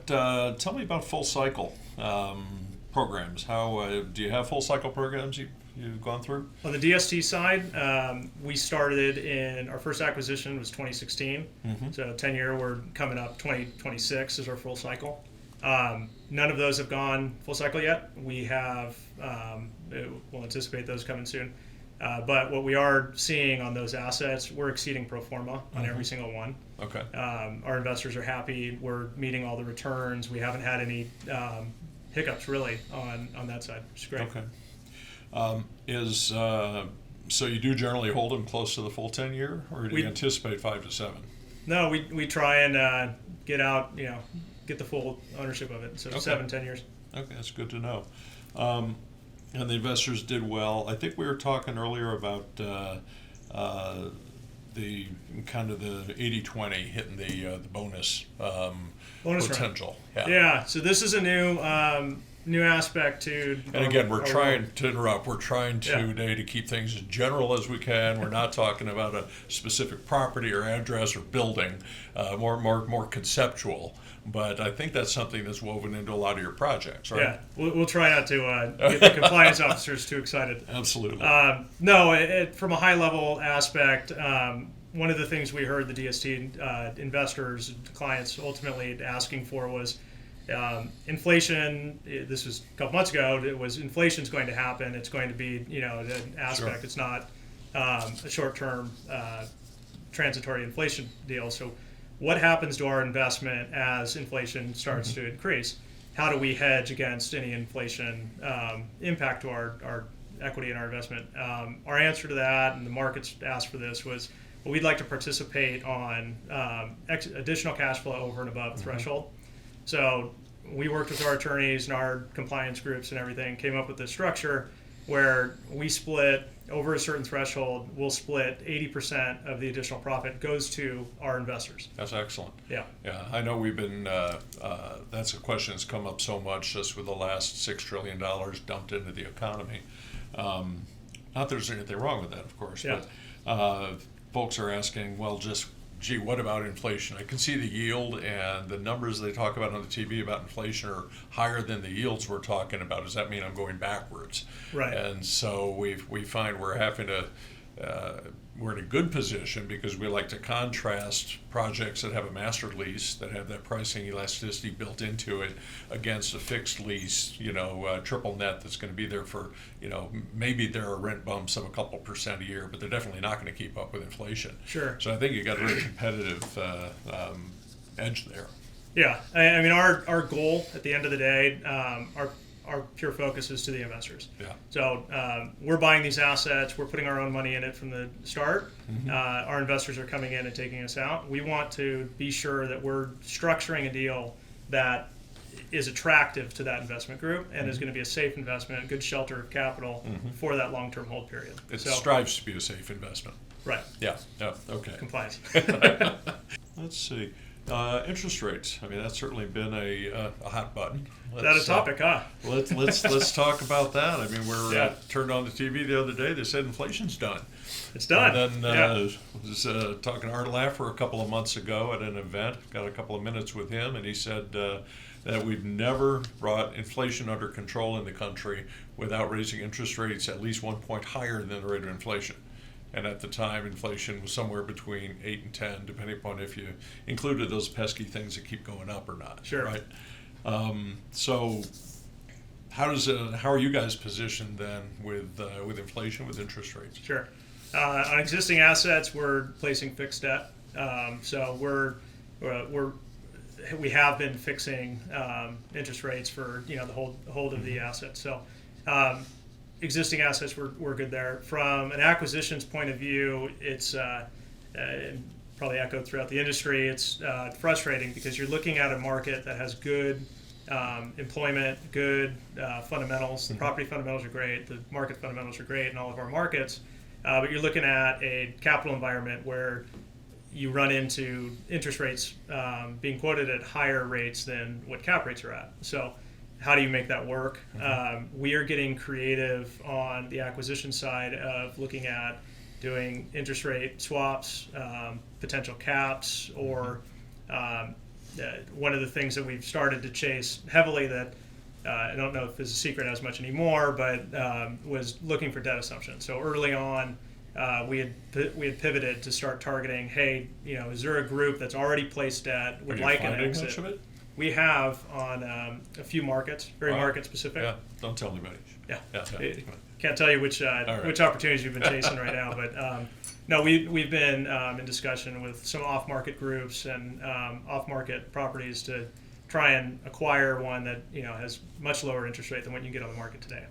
Tell me about full cycle programs. How do you have full cycle programs you've gone through? On the DST side, we started our first acquisition was 2016. So 10-year, we're coming up 2026 is our full cycle. None of those have gone full cycle yet. We have, we'll anticipate those coming soon. But what we are seeing on those assets, we're exceeding pro forma on every single one. Okay. Our investors are happy. We're meeting all the returns. We haven't had any hiccups really on that side, which is great. Okay. So you do generally hold them close to the full 10-year, or do you anticipate 5 to 7? No, we try and get out, get the full ownership of it. So Okay. 7-10 years. Okay, that's good to know. And the investors did well. I think we were talking earlier about the kind of the 80-20 hitting the bonus potential. Yeah. So this is a new aspect to. And again, we're trying to interrupt. We're trying today to keep things as general as we can. We're not talking about a specific property or address or building, more conceptual. But I think that's something that's woven into a lot of your projects, right? Yeah, we'll try not to get the compliance officers too excited. Absolutely. No, from a high-level aspect, one of the things we heard the DST investors, clients ultimately asking for was inflation. This was a couple months ago. It was inflation's going to happen. It's going to be, an aspect. Sure. It's not a short-term transitory inflation deal. So what happens to our investment as inflation starts to increase? How do we hedge against any inflation impact to our equity and our investment? Our answer to that, and the markets asked for this, was we'd like to participate on additional cash flow over and above threshold. So we worked with our attorneys and our compliance groups and everything, came up with this structure where we split over a certain threshold. We'll split 80% of the additional profit goes to our investors. That's excellent. Yeah. Yeah, I know we've been, that's a question that's come up so much just with the last $6 trillion dumped into the economy. Not that there's anything wrong with that, of course, but folks are asking, well, gee, what about inflation? I can see the yield and the numbers they talk about on the TV about inflation are higher than the yields we're talking about. Does that mean I'm going backwards? Right. And so we find we're having to, we're in a good position because we like to contrast projects that have a master lease, that have that pricing elasticity built into it, against a fixed lease, triple net that's going to be there for, maybe there are rent bumps of a couple % a year, but they're definitely not going to keep up with inflation. Sure. So I think you got a very competitive edge there. Yeah. I mean, our goal at the end of the day, our pure focus is to the investors. Yeah. So we're buying these assets. We're putting our own money in it from the start. Our investors are coming in and taking us out. We want to be sure that we're structuring a deal that is attractive to that investment group and is going to be a safe investment, a good shelter of capital for that long-term hold period. It strives to be a safe investment. Right. Yeah. Okay. Compliance. Let's see. Interest rates. I mean, that's certainly been a hot button. Is that a topic, huh? Let's talk about that. I mean, we're turned on the TV the other day. They said inflation's done. It's done. And then was talking to Art Laffer a couple of months ago at an event. Got a couple of minutes with him, and he said that we've never brought inflation under control in the country without raising interest rates at least 1 point higher than the rate of inflation. And at the time, inflation was somewhere between 8 and 10, depending upon if you included those pesky things that keep going up or not. Sure. Right. So, how are you guys positioned then with inflation, with interest rates? Sure. On existing assets, we're placing fixed debt. So we have been fixing interest rates for the hold of the asset. So. Existing assets, we're good there. From an acquisitions point of view, it's probably echoed throughout the industry. It's frustrating because you're looking at a market that has good employment, good fundamentals. The property fundamentals are great. The market fundamentals are great in all of our markets. But you're looking at a capital environment where you run into interest rates being quoted at higher rates than what cap rates are at. So how do you make that work? We are getting creative on the acquisition side of looking at doing interest rate swaps, potential caps, or one of the things that we've started to chase heavily that I don't know if it's a secret as much anymore, but was looking for debt assumption. So early on, we had pivoted to start targeting. Hey, is there a group that's already placed debt, would like an exit? Much of it? We have on a few markets, very market specific. Yeah, don't tell anybody. Yeah, Yeah. can't tell you which right. which opportunities we've been chasing right now, but no, we've been in discussion with some off-market groups and off-market properties to try and acquire one that has much lower interest rate than what you get on the market today.